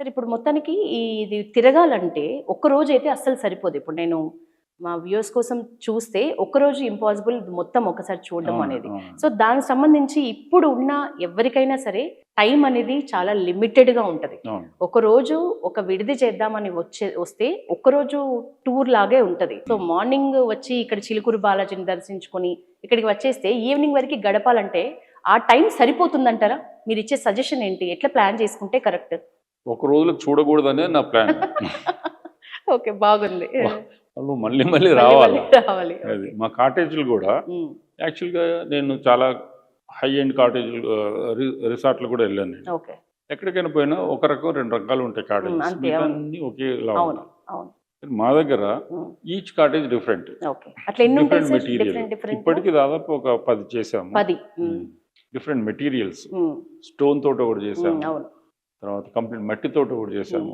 సరే ఇప్పుడు మొత్తానికి ఇది తిరగాలంటే ఒక్కరోజు అయితే అస్సలు సరిపోదు. ఇప్పుడు నేను మా వ్యూవర్స్ కోసం చూస్తే ఒక్కరోజు ఇంపాసిబుల్ మొత్తం ఒకసారి చూడడం అవును, అనేది. అవును. సో దానికి సంబంధించి ఇప్పుడు ఉన్న ఎవరికైనా సరే టైం అనేది చాలా లిమిటెడ్గా ఉంటుంది. అవును. ఒకరోజు ఒక విడిది చేద్దామని వస్తే ఒక్కరోజు టూర్ లాగే ఉంటుంది. సో మార్నింగ్ వచ్చి ఇక్కడ చిలుకూరు బాలాజీని దర్శించుకొని ఇక్కడికి వచ్చేస్తే ఈవినింగ్ వరకు గడపాలంటే ఆ టైం సరిపోతుందంటారా? మీరు ఇచ్చే సజెషన్ ఏంటి? ఎట్లా ప్లాన్ చేసుకుంటే కరెక్ట్? ఒక రోజులో చూడకూడదనే నా ప్లాన్. ఓకే, బాగుంది. వాళ్ళు మళ్ళీ మళ్ళీ రావాలి. అది మా కాటేజీలు కూడా యాక్చువల్గా నేను చాలా హై ఎండ్ కాటేజీలు రిసార్ట్లు కూడా వెళ్ళాను నేను. ఓకే. ఎక్కడికైనా పోయినా ఒక రకం 2 రకాలు ఉంటాయి కాటేజెస్, అంతే, అవును. అన్ని ఒకేలా అవును, ఉంటాయి. అవును. మా దగ్గర ఈచ్ కాటేజ్ డిఫరెంట్, ఓకే. అట్లా ఎన్ని ఉంటాయి డిఫరెంట్ సార్? మెటీరియల్. డిఫరెంట్ ఇప్పటికీ దాదాపు ఒక 10 చేసాము. 10. డిఫరెంట్ మెటీరియల్స్, స్టోన్ తోటి ఒకటి చేసాము, అవును. తర్వాత కంప్లీట్ మట్టి తోటి ఒకటి చేసాము,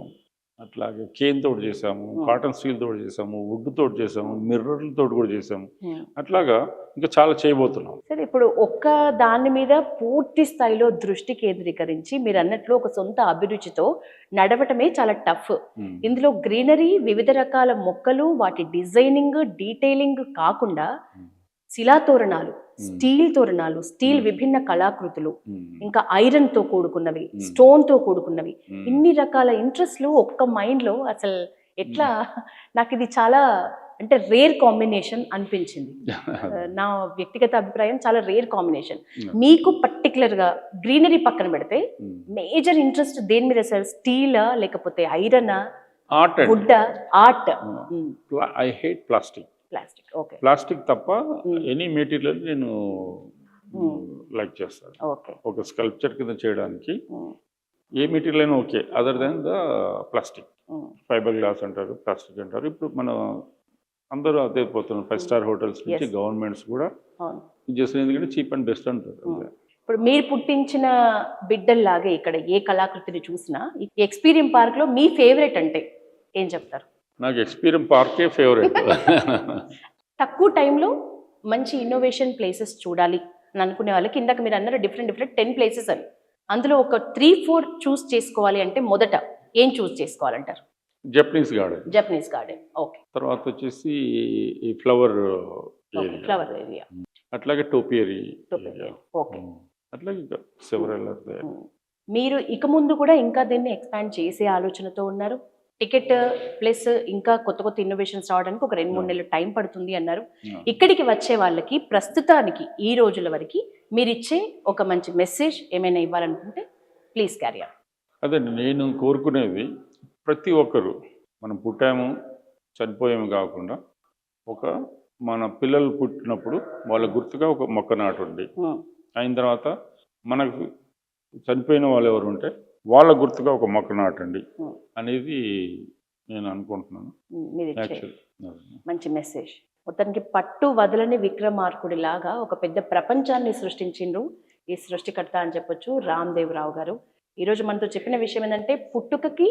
అట్లాగే కేన్ తోటి చేసాము, కాటన్ స్టీల్ తోటి చేసాము, వుడ్ తోటి చేసాము, మిర్రర్ల తోటి కూడా చేసాము. అట్లాగా ఇంకా చాలా చేయబోతున్నాం. సరే, ఇప్పుడు ఒక్క దాని మీద పూర్తి స్థాయిలో దృష్టి కేంద్రీకరించి మీరు అన్నట్లు ఒక సొంత అభిరుచితో నడవటమే చాలా టఫ్. ఇందులో గ్రీనరీ, వివిధ రకాల మొక్కలు, వాటి డిజైనింగ్, డీటెయిలింగ్ కాకుండా శిలాతోరణాలు, స్టీల్ తోరణాలు, స్టీల్ విభిన్న కళాకృతులు, ఇంకా ఐరన్ తో కూడుకున్నవి, స్టోన్ తో కూడుకున్నవి, ఇన్ని రకాల ఇంట్రెస్ట్లు ఒక్క మైండ్ లో అసలు ఎట్లా? నాకు ఇది చాలా అంటే రేర్ కాంబినేషన్ అనిపించింది. నా వ్యక్తిగత అభిప్రాయం చాలా రేర్ కాంబినేషన్. మీకు పర్టికులర్ గా గ్రీనరీ పక్కన పెడితే మేజర్ ఇంట్రెస్ట్ దేని మీద సార్? స్టీలా, లేకపోతే ఐరనా, art, wood, art? I hate plastic. Plastic. Okay. Plastic తప్ప ఎనీ మెటీరియల్ నేను లైక్ చేస్తాను. ఓకే. ఒక స్కల్ప్చర్ కింద చేయడానికి ఏ మెటీరియల్ అయినా okay, other than the plastic. Fibreglass అంటారు, ప్లాస్టిక్ అంటారు. ఇప్పుడు మనం అందరూ అదే పోతున్నారు. 5 స్టార్ హోటల్స్ నుంచి గవర్నమెంట్స్ కూడా ఇది చేస్తున్నారు, ఎందుకంటే చీప్ అండ్ బెస్ట్ అంటారు. ఇప్పుడు మీరు పుట్టించిన బిడ్డల్లాగే ఇక్కడ ఏ కళాకృతిని చూసినా ఈ ఎక్స్పీరియం పార్క్ లో మీ ఫేవరెట్ అంటే ఏం చెప్తారు? నాకు ఎక్స్పీరియం పార్కే ఫేవరెట్. తక్కువ టైంలో మంచి ఇన్నోవేషన్ ప్లేసెస్ చూడాలి అని అనుకునే వాళ్ళకి, ఇందాక మీరు అన్నారు డిఫరెంట్ 10 ప్లేసెస్ అని, అందులో ఒక 3-4 చూస్ చేసుకోవాలి అంటే మొదట ఏం చూస్ చేసుకోవాలంటారు? Japanese garden. Japanese garden. Okay. తర్వాత వచ్చేసి ఈ ఫ్లవర్ ఏరియా, అట్లాగే టోపియరీ. ఓకే. అట్లాగే సెవరల్. మీరు ఇక ముందు కూడా ఇంకా దీన్ని ఎక్స్పాండ్ చేసే ఆలోచనతో ఉన్నారు? టికెట్ ప్లస్ ఇంకా కొత్త ఇన్నోవేషన్స్ రావడానికి ఒక 2-3 నెలలు టైం పడుతుంది అన్నారు. ఇక్కడికి వచ్చే వాళ్ళకి ప్రస్తుతానికి ఈ రోజుల వరకు మీరు ఇచ్చే ఒక మంచి మెసేజ్ ఏమైనా ఇవ్వాలనుకుంటే ప్లీజ్ క్యారీ ఆన్. అదే నేను కోరుకునేది, ప్రతి ఒక్కరు మనం పుట్టాము చనిపోయాము కాకుండా మన పిల్లలు పుట్టినప్పుడు వాళ్ళ గుర్తుగా ఒక మొక్క నాటండి. అయిన తర్వాత మనకు చనిపోయిన వాళ్ళు ఎవరు ఉంటే వాళ్ళ గుర్తుగా ఒక మొక్క నాటండి అనేది నేను అనుకుంటున్నాను. మంచి మెసేజ్. మొత్తానికి పట్టు వదలని విక్రమార్కుడి లాగా ఒక పెద్ద ప్రపంచాన్ని సృష్టించిండ్రు ఈ సృష్టికర్త అని చెప్పొచ్చు రామ్దేవ్ రావు గారు. ఈరోజు మనతో చెప్పిన విషయం ఏంటంటే పుట్టుకకి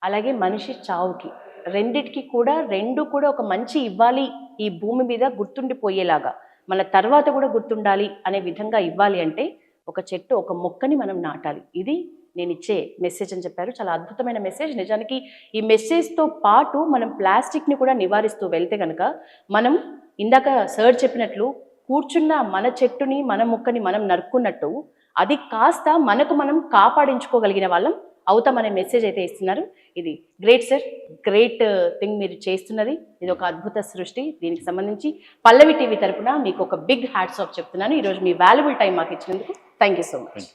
అలాగే మనిషి చావుకి రెండిటికి కూడా ఒక మంచి ఇవ్వాలి, ఈ భూమి మీద గుర్తుండిపోయేలాగా మన తర్వాత కూడా గుర్తుండాలి అనే విధంగా ఇవ్వాలి అంటే ఒక చెట్టు, ఒక మొక్కని మనం నాటాలి. ఇది నేను ఇచ్చే మెసేజ్ అని చెప్పారు. చాలా అద్భుతమైన మెసేజ్. నిజానికి ఈ మెసేజ్తో పాటు మనం ప్లాస్టిక్ని కూడా నివారిస్తూ వెళ్తే కనుక మనం ఇందాక సార్ చెప్పినట్లు కూర్చున్న మన చెట్టుని, మన మొక్కని మనం నరుక్కున్నట్టు అది కాస్త మనకు మనం కాపాడించుకోగలిగిన వాళ్ళం అవుతామనే మెసేజ్ అయితే ఇస్తున్నారు. ఇది గ్రేట్ సార్, గ్రేట్ థింగ్ మీరు చేస్తున్నది. ఇది ఒక అద్భుత సృష్టి. దీనికి సంబంధించి పల్లవి టీవీ తరపున మీకు ఒక బిగ్ హ్యాట్స్ ఆఫ్ చెప్తున్నాను. ఈరోజు మీ వాల్యుబుల్ టైం మాకు ఇచ్చినందుకు థ్యాంక్ యూ సో మచ్.